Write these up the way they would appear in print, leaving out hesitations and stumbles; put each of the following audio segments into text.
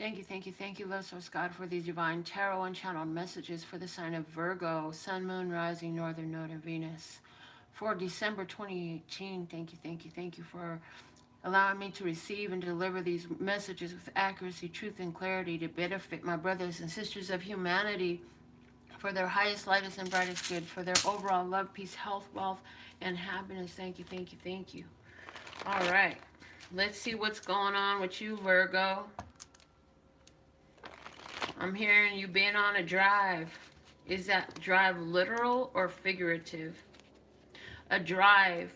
Thank you, Lord Source God, for these divine tarot and channeled messages for the sign of Virgo, Sun, Moon, Rising, Northern Node, and Venus. For December 2018, thank you for allowing me to receive and deliver these messages with accuracy, truth, and clarity to benefit my brothers and sisters of humanity for their highest, lightest, and brightest good, for their overall love, peace, health, wealth, and happiness. Thank you. All right. Let's see what's going on with you, Virgo. I'm hearing you being on a drive. Is that drive literal or figurative? A drive,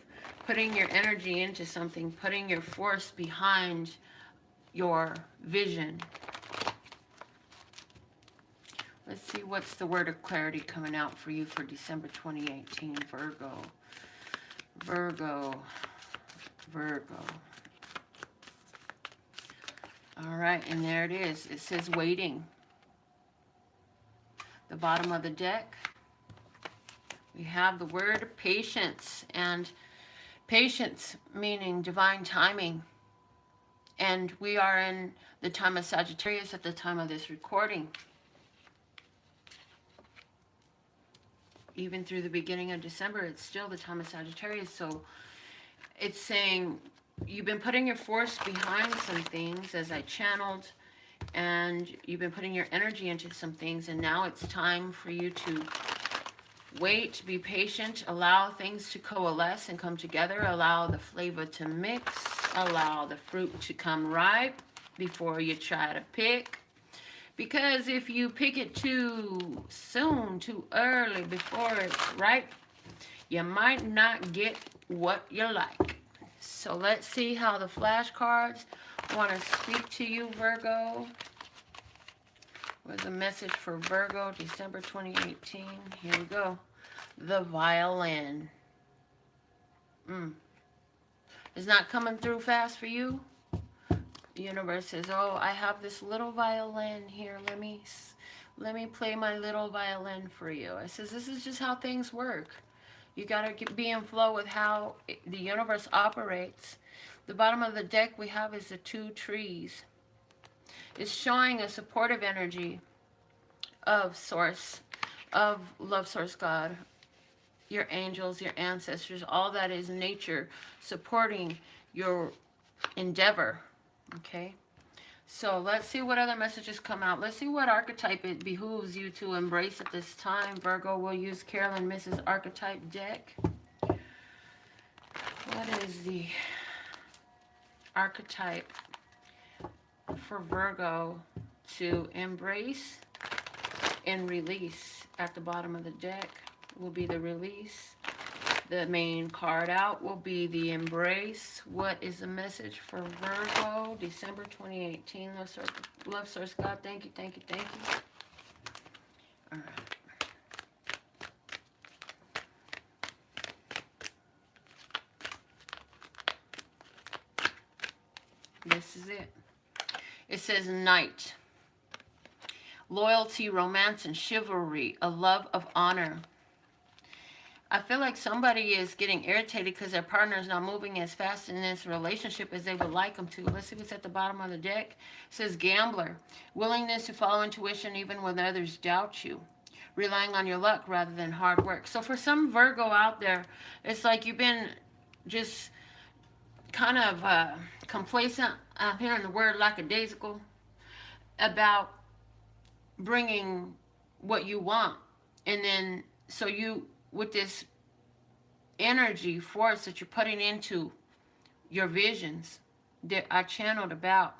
putting your energy into something, putting your force behind your vision. Let's see what's the word of clarity coming out for you for December 2018, Virgo. Virgo. All right, and there it is. It says waiting. The bottom of the deck, we have the word patience, and patience meaning divine timing. And we are in the time of Sagittarius at the time of this recording. Even through the beginning of December, it's still the time of Sagittarius. So it's saying you've been putting your force behind some things, as I channeled, and you've been putting your energy into some things, and now it's time for you to wait, be patient, allow things to coalesce and come together, allow the flavor to mix, allow the fruit to come ripe before you try to pick. Because if you pick it too soon, too early, before it's ripe, you might not get what you like. So let's see how the flashcards want to speak to you, Virgo. What's a message for Virgo, December 2018? Here we go. The violin. It's not coming through fast for you? The universe says, oh, I have this little violin here. Let me play my little violin for you. I says, this is just how things work. You got to be in flow with how the universe operates. The bottom of the deck we have is the 2 trees. It's showing a supportive energy of source, of love source God, your angels, your ancestors, all that is nature supporting your endeavor. Okay, so let's see what other messages come out. Let's see what archetype it behooves you to embrace at this time. Virgo will use Carolyn Mrs. Archetype deck. What is the archetype for Virgo to embrace and release? At the bottom of the deck will be the release. The main card out will be the embrace. What is the message for Virgo, December 2018? Love source God, thank you. All right. This is it. It says knight. Loyalty, romance, and chivalry. A love of honor. I feel like somebody is getting irritated because their partner is not moving as fast in this relationship as they would like them to. Let's see what's at the bottom of the deck. It says gambler. Willingness to follow intuition even when others doubt you. Relying on your luck rather than hard work. So for some Virgo out there, it's like you've been just kind of complacent. I'm hearing the word lackadaisical about bringing what you want. And then, so you, with this energy, force that you're putting into your visions that I channeled about,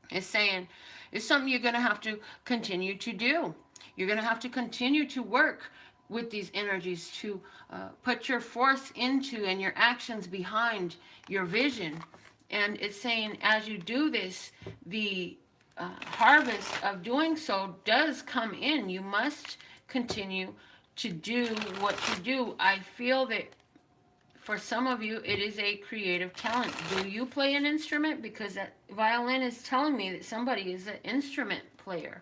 it's saying it's something you're going to have to continue to do. You're going to have to continue to work with these energies to put your force into and your actions behind your vision. And it's saying as you do this, the harvest of doing so does come in. You must continue to do what you do. I feel that for some of you, it is a creative talent. Do you play an instrument? Because that violin is telling me that somebody is an instrument player.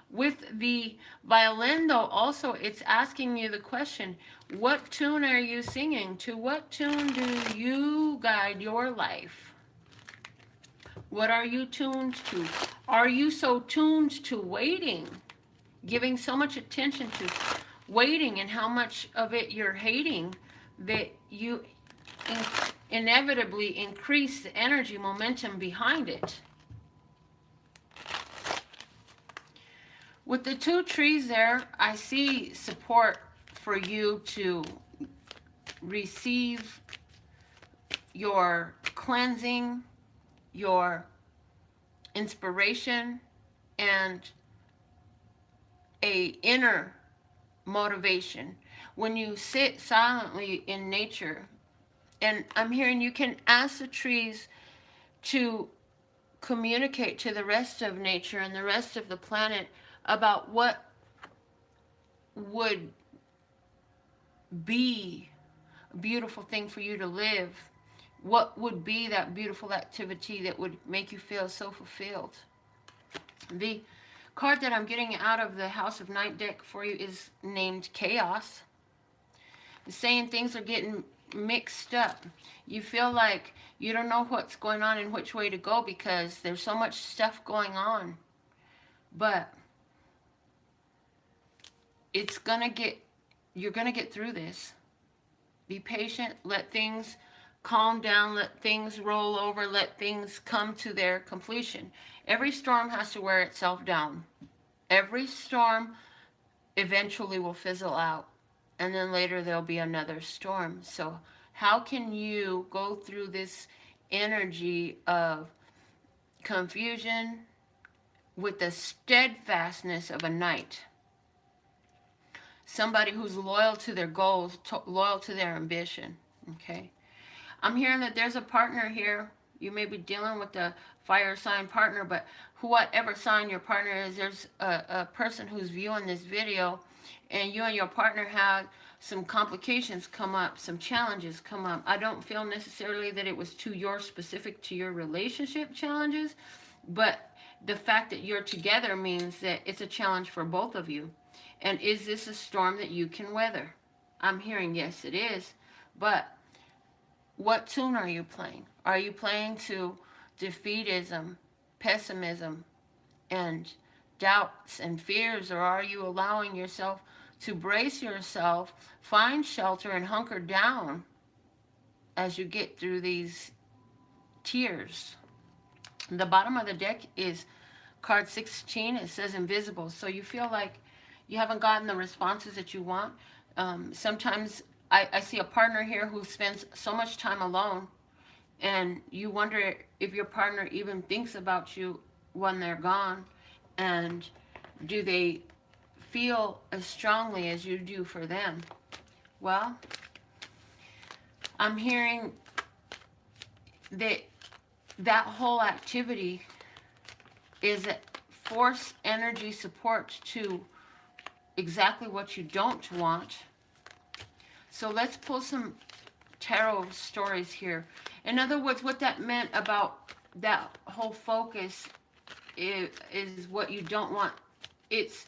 With the violin, though, also, it's asking you the question, what tune are you singing? To what tune do you guide your life? What are you tuned to? Are you so tuned to waiting, giving so much attention to waiting and how much of it you're hating that you inevitably increase the energy momentum behind it? With the 2 trees there, I see support for you to receive your cleansing, your inspiration, and a inner motivation. When you sit silently in nature, and I'm hearing you can ask the trees to communicate to the rest of nature and the rest of the planet about what would be a beautiful thing for you to live. What would be that beautiful activity that would make you feel so fulfilled? The card that I'm getting out of the House of Night deck for you is named Chaos. It's saying things are getting mixed up. You feel like you don't know what's going on and which way to go because there's so much stuff going on. But it's gonna get, you're gonna get through this. Be patient, let things calm down, let things roll over, let things come to their completion. Every storm has to wear itself down. Every storm eventually will fizzle out, and then later there'll be another storm. So how can you go through this energy of confusion with the steadfastness of a knight? Somebody who's loyal to their goals, loyal to their ambition, okay? I'm hearing that there's a partner here. You may be dealing with a fire sign partner, but whatever sign your partner is, there's a person who's viewing this video, and you and your partner had some complications come up, some challenges come up. I don't feel necessarily that it was specific to your relationship challenges, but the fact that you're together means that it's a challenge for both of you. And is this a storm that you can weather? I'm hearing yes, it is. But what tune are you playing? Are you playing to defeatism, pessimism, and doubts and fears? Or are you allowing yourself to brace yourself, find shelter, and hunker down as you get through these tears? The bottom of the deck is card 16. It says invisible. So you feel like you haven't gotten the responses that you want. Sometimes I see a partner here who spends so much time alone, and you wonder if your partner even thinks about you when they're gone, and do they feel as strongly as you do for them? Well, I'm hearing that whole activity is a force energy support to exactly what you don't want. So let's pull some tarot stories here. In other words, what that meant about that whole focus is what you don't want. It's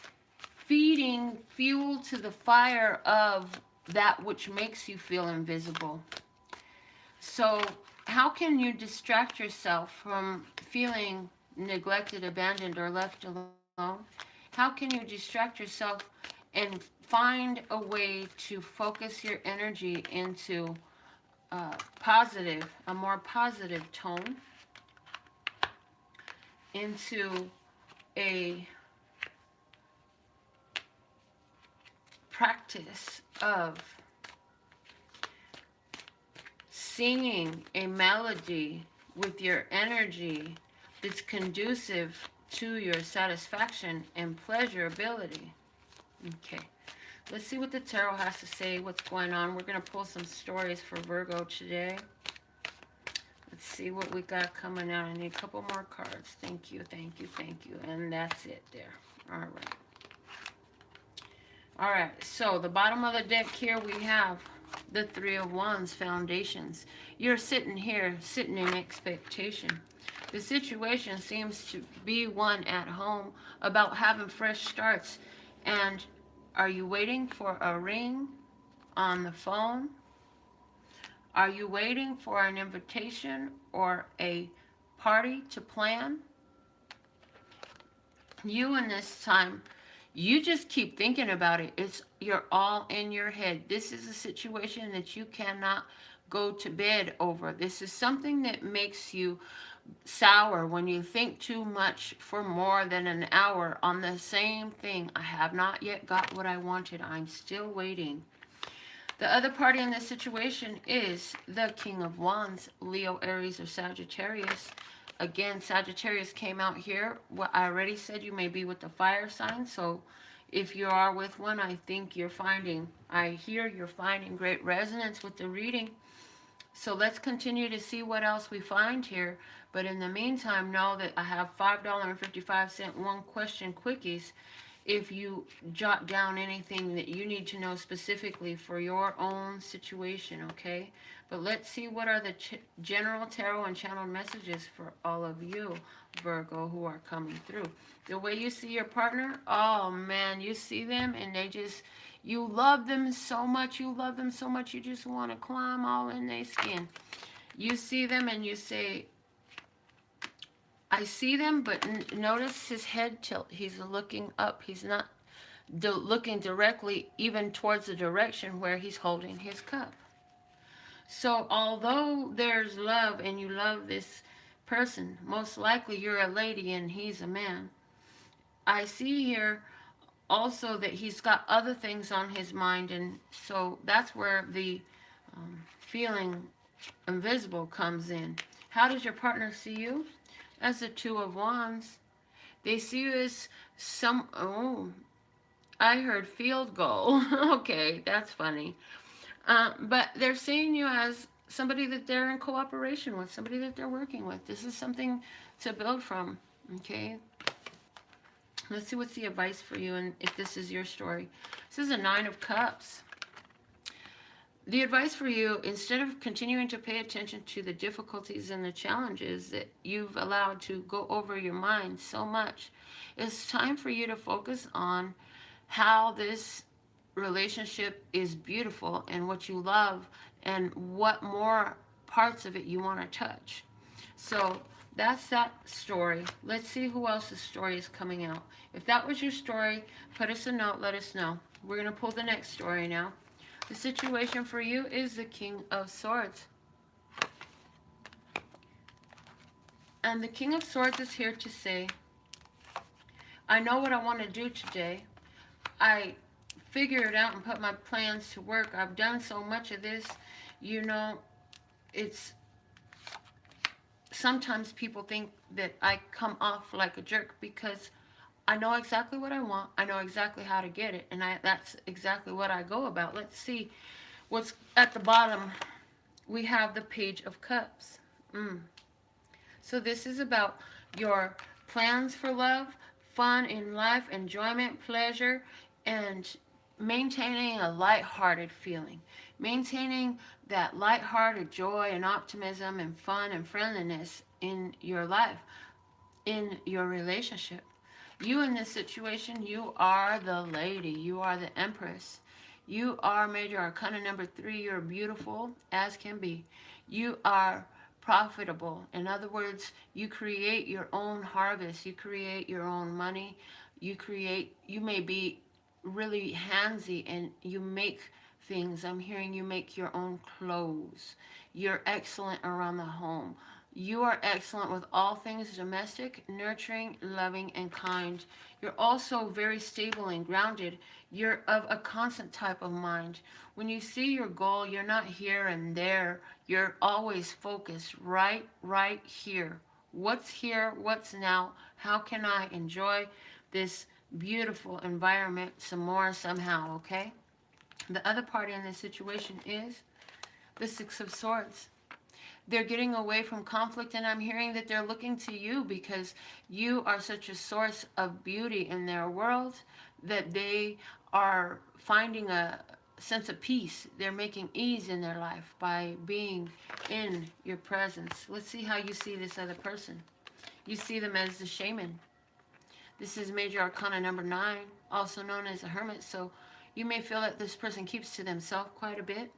feeding fuel to the fire of that which makes you feel invisible. So how can you distract yourself from feeling neglected, abandoned, or left alone? How can you distract yourself and find a way to focus your energy into a more positive tone, into a practice of singing a melody with your energy that's conducive to your satisfaction and pleasurability? Okay, let's see what the tarot has to say, what's going on. We're going to pull some stories for Virgo today. Let's see what we got coming out. I need a couple more cards. Thank you, thank you, thank you. And that's it there. All right. All right, so the bottom of the deck here we have the Three of Wands, foundations. You're sitting here, sitting in expectation. The situation seems to be one at home about having fresh starts. And are you waiting for a ring on the phone? Are you waiting for an invitation or a party to plan? You in this time, you just keep thinking about it. You're all in your head. This is a situation that you cannot go to bed over. This is something that makes you sour when you think too much for more than an hour on the same thing. I have not yet got what I wanted. I'm still waiting. The other party in this situation is the King of Wands, Leo, Aries, or Sagittarius. Again, Sagittarius came out here. What I already said, you may be with the fire sign. So if you are with one, I think I hear you're finding great resonance with the reading. So let's continue to see what else we find here. But in the meantime, know that I have $5.55 one question quickies if you jot down anything that you need to know specifically for your own situation, okay? But let's see what are the general tarot and channel messages for all of you, Virgo, who are coming through. The way you see your partner, oh man, you see them and you love them so much, you just want to climb all in their skin. You see them and you say, I see them, but notice his head tilt. He's looking up. He's not looking directly even towards the direction where he's holding his cup. So although there's love and you love this person, most likely you're a lady and he's a man. I see here also that he's got other things on his mind, and so that's where the feeling invisible comes in. How does your partner see you? As the Two of Wands. They see you as I heard field goal. Okay, that's funny. But they're seeing you as somebody that they're in cooperation with, somebody that they're working with. This is something to build from, okay? Let's see what's the advice for you and if this is your story. This is a Nine of Cups. The advice for you, instead of continuing to pay attention to the difficulties and the challenges that you've allowed to go over your mind so much, it's time for you to focus on how this relationship is beautiful and what you love and what more parts of it you want to touch. So that's that story. Let's see who else's story is coming out. If that was your story, put us a note, let us know. We're going to pull the next story now. The situation for you is the King of Swords. And the King of Swords is here to say, I know what I want to do today. I figured out and put my plans to work. I've done so much of this. You know, it's sometimes people think that I come off like a jerk because I know exactly what I want. I know exactly how to get it. And that's exactly what I go about. Let's see what's at the bottom. We have the Page of Cups. So this is about your plans for love, fun in life, enjoyment, pleasure, and maintaining a lighthearted feeling. Maintaining that lighthearted joy and optimism and fun and friendliness in your life, in your relationship. You in this situation, you are the lady. You are the empress. You are Major Arcana number 3. You're beautiful as can be. You are profitable. In other words, you create your own harvest. You create your own money. You may be really handsy and you make things. I'm hearing you make your own clothes. You're excellent around the home. You are excellent with all things domestic, nurturing, loving, and kind. You're also very stable and grounded. You're of a constant type of mind. When you see your goal, you're not here and there. You're always focused right here. What's here? What's now? How can I enjoy this beautiful environment some more somehow, okay? The other party in this situation is the Six of Swords. They're getting away from conflict, and I'm hearing that they're looking to you because you are such a source of beauty in their world that they are finding a sense of peace. They're making ease in their life by being in your presence. Let's see how you see this other person. You see them as the shaman. This is Major Arcana number 9, also known as a hermit. So you may feel that this person keeps to themselves quite a bit.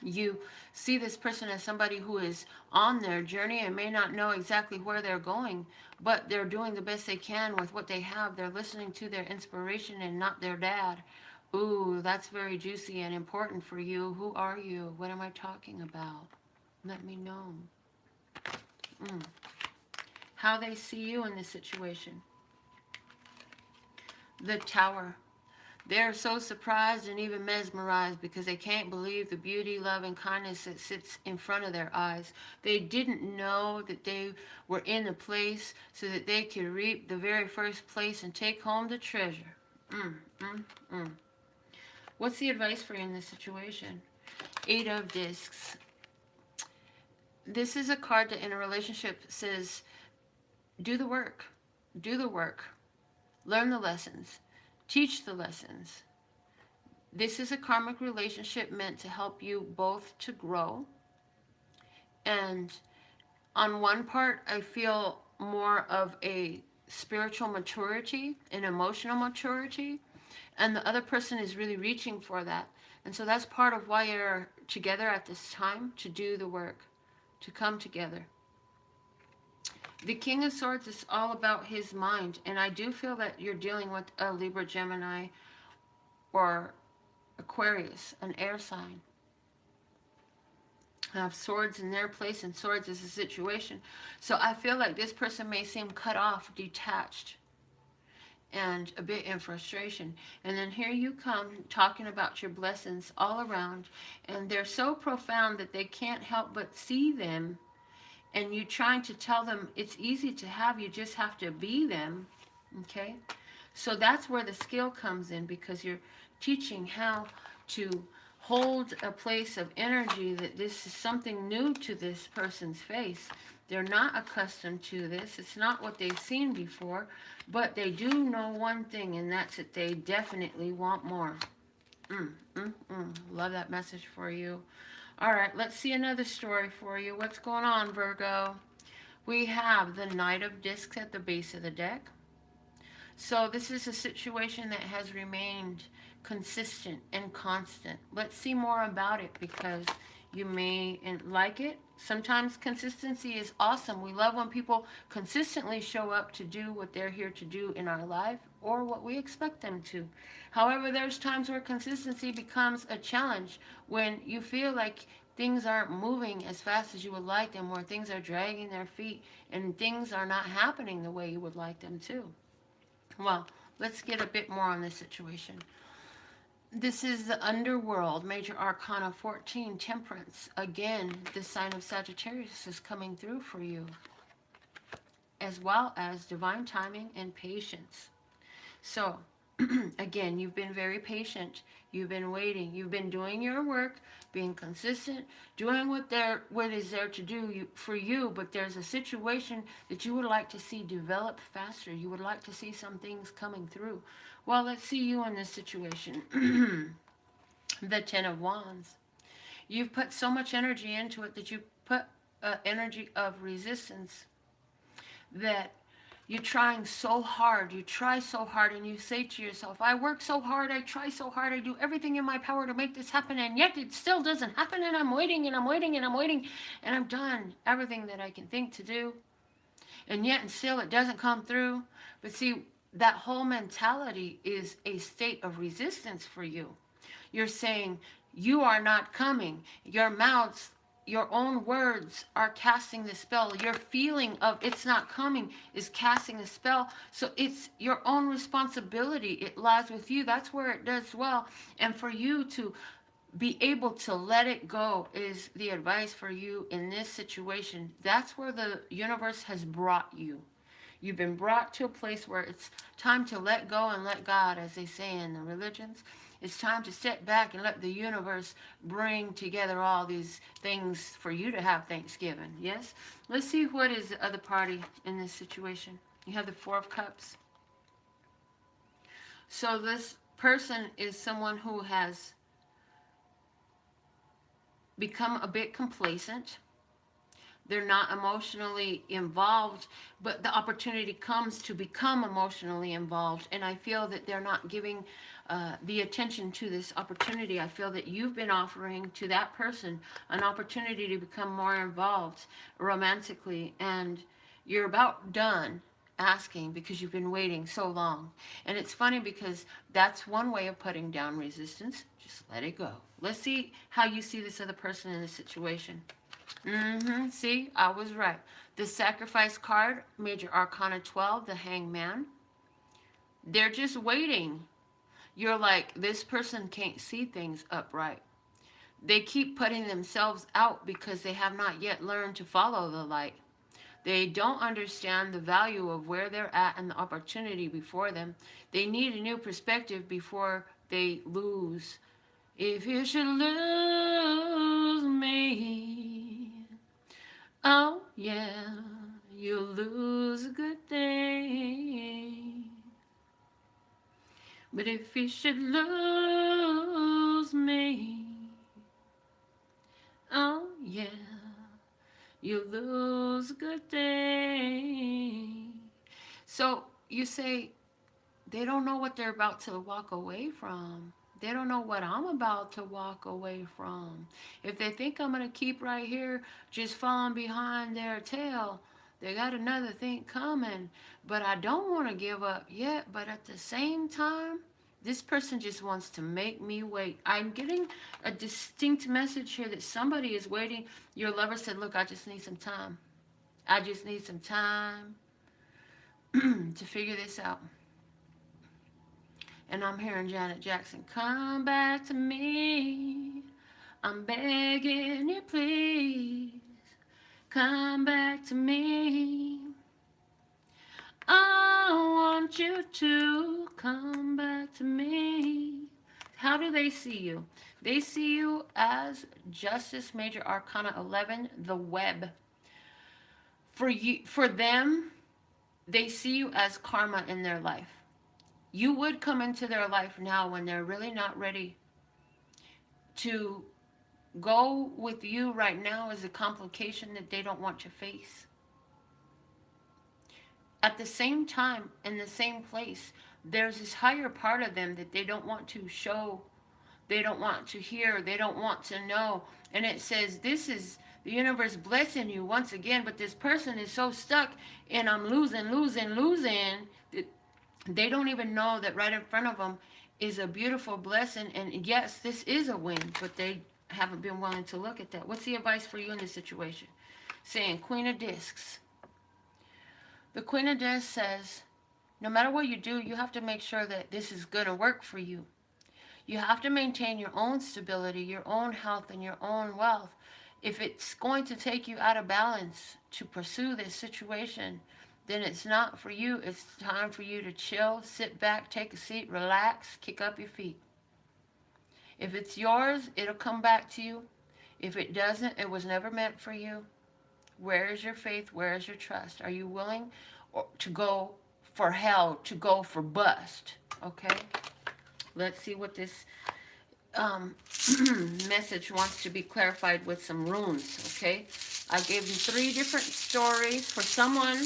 You see this person as somebody who is on their journey and may not know exactly where they're going, but they're doing the best they can with what they have. They're listening to their inspiration and not their dad. Ooh, that's very juicy and important for you. Who are you? What am I talking about? Let me know. Mm. How they see you in this situation. The Tower. They're so surprised and even mesmerized because they can't believe the beauty, love, and kindness that sits in front of their eyes. They didn't know that they were in a place so that they could reap the very first place and take home the treasure. Mm, mm, mm. What's the advice for you in this situation? Eight of Discs. This is a card that in a relationship says, do the work. Do the work. Learn the lessons. Teach the lessons. This is a karmic relationship meant to help you both to grow. And on one part, I feel more of a spiritual maturity and emotional maturity. And the other person is really reaching for that. And so that's part of why you're together at this time, to do the work, to come together. The King of Swords is all about his mind. And I do feel that you're dealing with a Libra, Gemini, or Aquarius, an air sign. I have swords in their place, and swords is a situation. So I feel like this person may seem cut off, detached, and a bit in frustration. And then here you come talking about your blessings all around, and they're so profound that they can't help but see them. And you trying to tell them it's easy to have, you just have to be them. Okay? So that's where the skill comes in, because you're teaching how to hold a place of energy, that this is something new to this person's face. They're not accustomed to this. It's not what they've seen before, but they do know one thing, and that's that they definitely want more. Love that message for you. All right, let's see another story for you. What's going on, Virgo? We have the Knight of Discs at the base of the deck. So this is a situation that has remained consistent and constant. Let's see more about it, because you may like it. Sometimes consistency is awesome. We love when people consistently show up to do what they're here to do in our life, or what we expect them to. However, there's times where consistency becomes a challenge, when you feel like things aren't moving as fast as you would like them, or things are dragging their feet and things are not happening the way you would like them to. Well, let's get a bit more on this situation. This is the underworld, major arcana 14, temperance. Again, the sign of Sagittarius is coming through for you, as well as divine timing and patience. So, again, you've been very patient. You've been waiting. You've been doing your work, being consistent, doing what is there to do for you. But there's a situation that you would like to see develop faster. You would like to see some things coming through. Well, let's see you in this situation. The Ten of Wands. You've put so much energy into it that you put energy of resistance, that you're trying so hard, you try so hard, and you say to yourself, I work so hard, I try so hard, I do everything in my power to make this happen, and yet it still doesn't happen, and I'm waiting, and I'm waiting, and I'm waiting, and I've done everything that I can think to do, and yet and still it doesn't come through. But see, that whole mentality is a state of resistance for you. You're saying, you are not coming. Your mouths, your own words are casting the spell. Your feeling of it's not coming is casting the spell. So it's your own responsibility. It lies with you. That's where it does well. And for you to be able to let it go is the advice for you in this situation. That's where the universe has brought you. You've been brought to a place where it's time to let go and let God, as they say in the religions. It's time to step back and let the universe bring together all these things for you to have Thanksgiving. Yes? Let's see what is the other party in this situation. You have the Four of Cups. So this person is someone who has become a bit complacent. They're not emotionally involved, but the opportunity comes to become emotionally involved. And I feel that they're not giving the attention to this opportunity. I feel that you've been offering to that person an opportunity to become more involved romantically, and you're about done asking because you've been waiting so long. And it's funny because that's one way of putting down resistance. Just let it go. Let's see how you see this other person in this situation. See, I was right. The Sacrifice card, Major Arcana 12, the Hangman. They're just waiting. You're like, this person can't see things upright. They keep putting themselves out because they have not yet learned to follow the light. They don't understand the value of where they're at and the opportunity before them. They need a new perspective before they lose. If you should lose me, oh yeah, you'll lose a good thing. But if you should lose me, oh yeah, you lose a good thing. So you say, they don't know what they're about to walk away from. They don't know what I'm about to walk away from. If they think I'm going to keep right here just falling behind their tail, they got another thing coming. But I don't want to give up yet. But at the same time, this person just wants to make me wait. I'm getting a distinct message here that somebody is waiting. Your lover said, look, I just need some time. I just need some time to figure this out. And I'm hearing Janet Jackson, come back to me. I'm begging you, please. Come back to me. I want you to come back to me. How do they see you? They see you as Justice, Major Arcana 11, the web. For them, they see you as karma in their life. You would come into their life now when they're really not ready to go with you right now is a complication that they don't want to face. At the same time, in the same place, there's this higher part of them that they don't want to show, they don't want to hear, they don't want to know. And it says, this is the universe blessing you once again, but this person is so stuck in I'm losing, that they don't even know that right in front of them is a beautiful blessing. And yes, this is a win, but they haven't been willing to look at that. What's the advice for you in this situation? Saying Queen of Discs. The Queen of Discs says, no matter what you do, you have to make sure that this is going to work for you. You have to maintain your own stability, your own health, and your own wealth. If it's going to take you out of balance to pursue this situation, then it's not for you. It's time for you to chill, sit back, take a seat, relax, kick up your feet. If it's yours, it'll come back to you. If it doesn't, it was never meant for you. Where is your faith? Where is your trust? Are you willing to go for hell, to go for bust? Okay? Let's see what this message wants to be clarified with some runes, okay? I gave you 3 different stories. For someone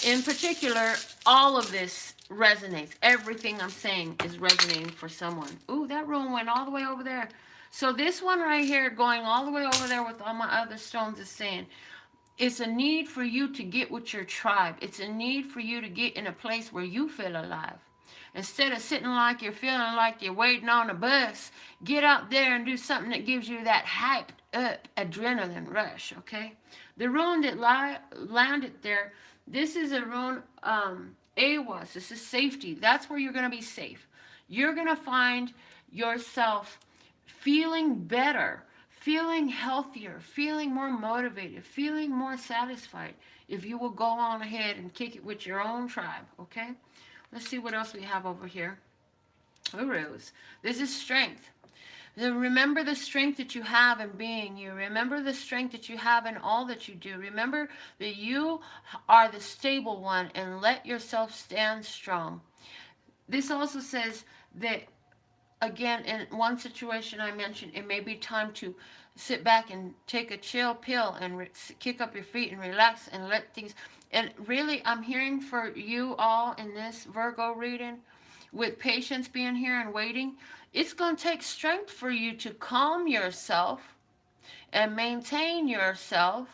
in particular, all of this resonates. Everything I'm saying is resonating for someone. Ooh, that rune went all the way over there. So this one right here, going all the way over there with all my other stones, is saying, it's a need for you to get with your tribe. It's a need for you to get in a place where you feel alive. Instead of sitting like you're feeling like you're waiting on a bus, get out there and do something that gives you that hyped up adrenaline rush, okay? The rune that landed there, this is a rune, Awas. This is safety. That's where you're going to be safe. You're going to find yourself feeling better, feeling healthier, feeling more motivated, feeling more satisfied if you will go on ahead and kick it with your own tribe, okay? Let's see what else we have over here. Urus. This is strength. Remember the strength that you have in being you. Remember the strength that you have in all that you do. Remember that you are the stable one, and let yourself stand strong. This also says that again, in one situation I mentioned, it may be time to sit back and take a chill pill and kick up your feet and relax and let things. And really, I'm hearing for you all in this Virgo reading, with patience being here and waiting, it's going to take strength for you to calm yourself and maintain yourself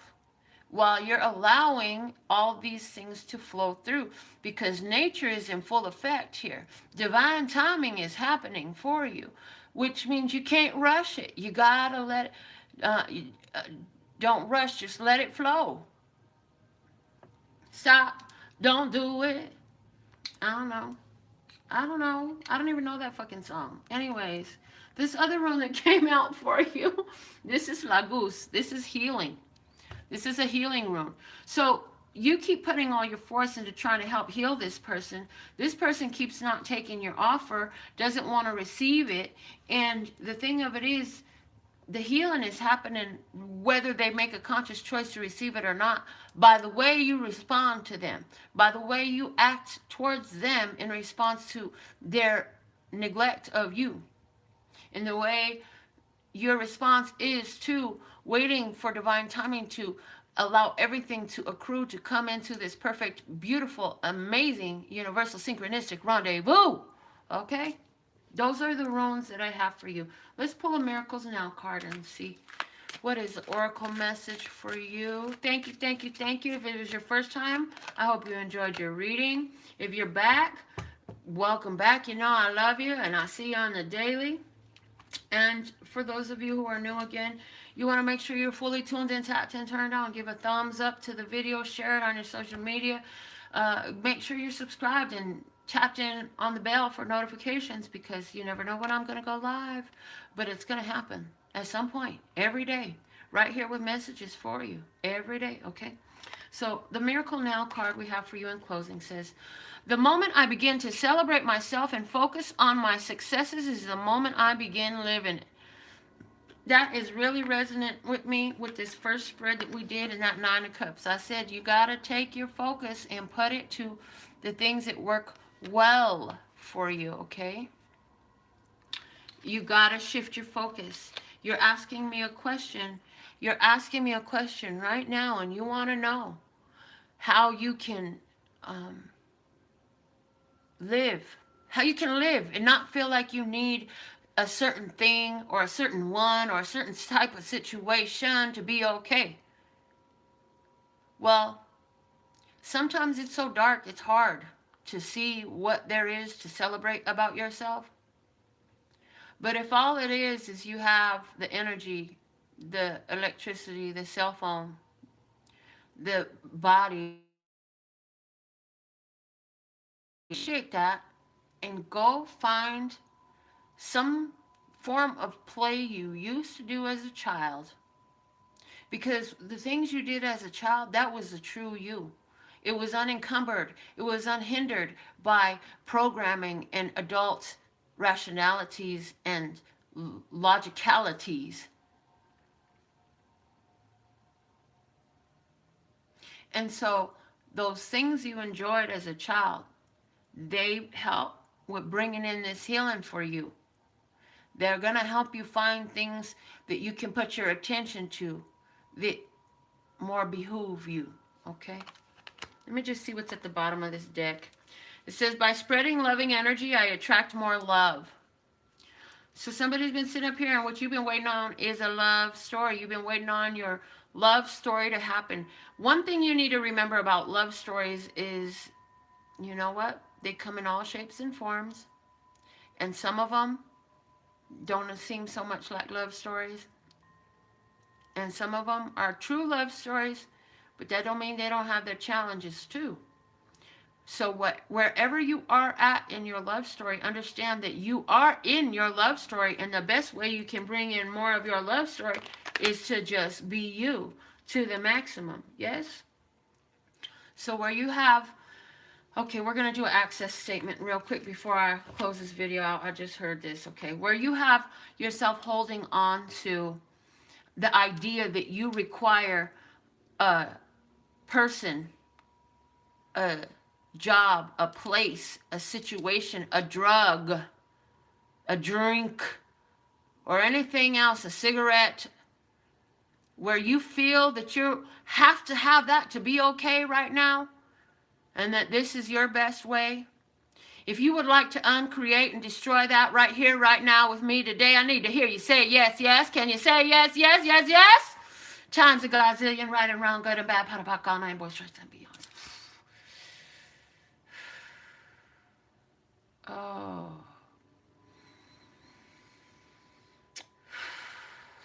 while you're allowing all these things to flow through, because nature is in full effect here. Divine timing is happening for you, which means you can't rush it. You gotta let it, don't rush, just let it flow. Stop, don't do it. I don't know. I don't even know that fucking song. Anyways, this other one that came out for you, this is La Goose. This is healing. This is a healing room. So you keep putting all your force into trying to help heal this person. This person keeps not taking your offer, doesn't want to receive it. And the thing of it is, the healing is happening whether they make a conscious choice to receive it or not, by the way you respond to them, by the way you act towards them in response to their neglect of you, in the way your response is to waiting for divine timing to allow everything to accrue to come into this perfect, beautiful, amazing, universal, synchronistic rendezvous. Okay? Those are the runes that I have for you. Let's pull a Miracles Now card and see what is the oracle message for you. Thank you, thank you, thank you. If it was your first time, I hope you enjoyed your reading. If you're back, welcome back. You know I love you, and I see you on the daily. And for those of you who are new again, you want to make sure you're fully tuned in, tapped in, turned on. Give a thumbs up to the video. Share it on your social media. Make sure you're subscribed and tapped in on the bell for notifications, because you never know when I'm going to go live. But it's going to happen at some point, every day. Right here with messages for you. Every day, okay? So the Miracle Now card we have for you in closing says, the moment I begin to celebrate myself and focus on my successes is the moment I begin living. That is really resonant with me with this first spread that we did in that Nine of Cups. I said you got to take your focus and put it to the things that work well for you, okay? You got to shift your focus. You're asking me a question. You're asking me a question right now, and you want to know how you can live, how you can live and not feel like you need a certain thing or a certain one or a certain type of situation to be okay. Well, sometimes it's so dark, it's hard to see what there is to celebrate about yourself. But if all it is you have the energy, the electricity, the cell phone, the body, appreciate that and go find some form of play you used to do as a child. Because the things you did as a child, that was the true you. It was unencumbered. It was unhindered by programming and adult rationalities and logicalities. And so those things you enjoyed as a child, they help with bringing in this healing for you. They're going to help you find things that you can put your attention to that more behoove you, okay? Let me just see what's at the bottom of this deck. It says, by spreading loving energy, I attract more love. So somebody's been sitting up here, and what you've been waiting on is a love story. You've been waiting on your love story to happen. One thing you need to remember about love stories is, you know what? They come in all shapes and forms. And some of them don't seem so much like love stories. And some of them are true love stories, but that don't mean they don't have their challenges too. So wherever you are at in your love story, understand that you are in your love story, and the best way you can bring in more of your love story is to just be you to the maximum, yes? So where you have, okay, we're going to do an access statement real quick before I close this video out. I just heard this, okay? Where you have yourself holding on to the idea that you require a person, a job, a place, a situation, a drug, a drink, or anything else, a cigarette, where you feel that you have to have that to be okay right now, and that this is your best way. If you would like to uncreate and destroy that right here, right now with me today, I need to hear you say yes, yes. Can you say yes, yes, yes, yes? Times a gazillion, right and wrong, good and bad, pot about all nine boys, and beyond. Oh.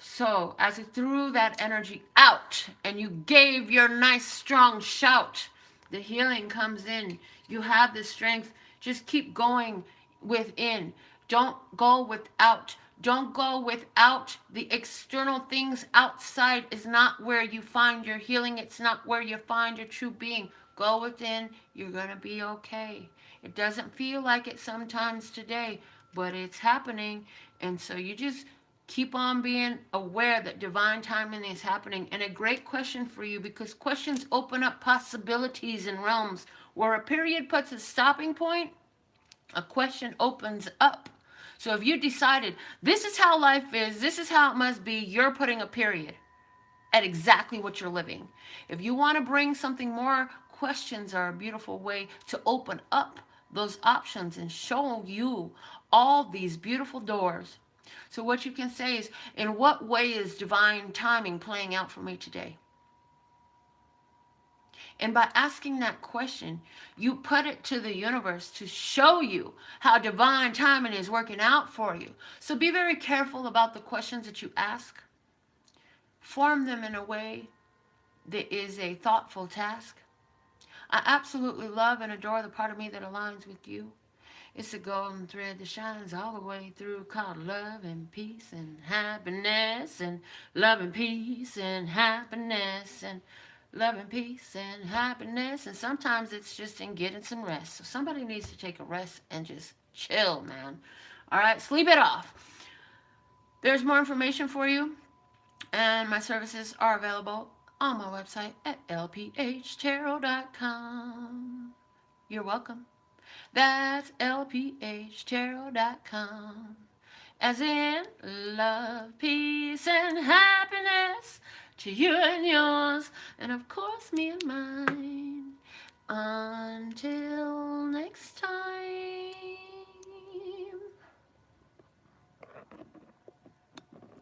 So, as you threw that energy out and you gave your nice strong shout, the healing comes in. You have the strength. Just keep going within. Don't go without. Don't go without. The external things outside is not where you find your healing. It's not where you find your true being. Go within. You're going to be okay. It doesn't feel like it sometimes today, but it's happening. And so you just keep on being aware that divine timing is happening. And a great question for you, because questions open up possibilities and realms. Where a period puts a stopping point, a question opens up. So if you decided this is how life is, this is how it must be, you're putting a period at exactly what you're living. If you want to bring something more, questions are a beautiful way to open up those options and show you all these beautiful doors. So what you can say is, in what way is divine timing playing out for me today? And by asking that question, you put it to the universe to show you how divine timing is working out for you. So be very careful about the questions that you ask. Form them in a way that is a thoughtful task. I absolutely love and adore the part of me that aligns with you. It's a golden thread that shines all the way through, called love and peace and happiness, and love and peace and happiness, and love and peace and happiness. And sometimes it's just in getting some rest. So somebody needs to take a rest and just chill, man. All right, sleep it off. There's more information for you, and my services are available on my website at LPHtarot.com. You're welcome. That's LPHtarot.com. As in love, peace, and happiness to you and yours, and of course me and mine. Until next time.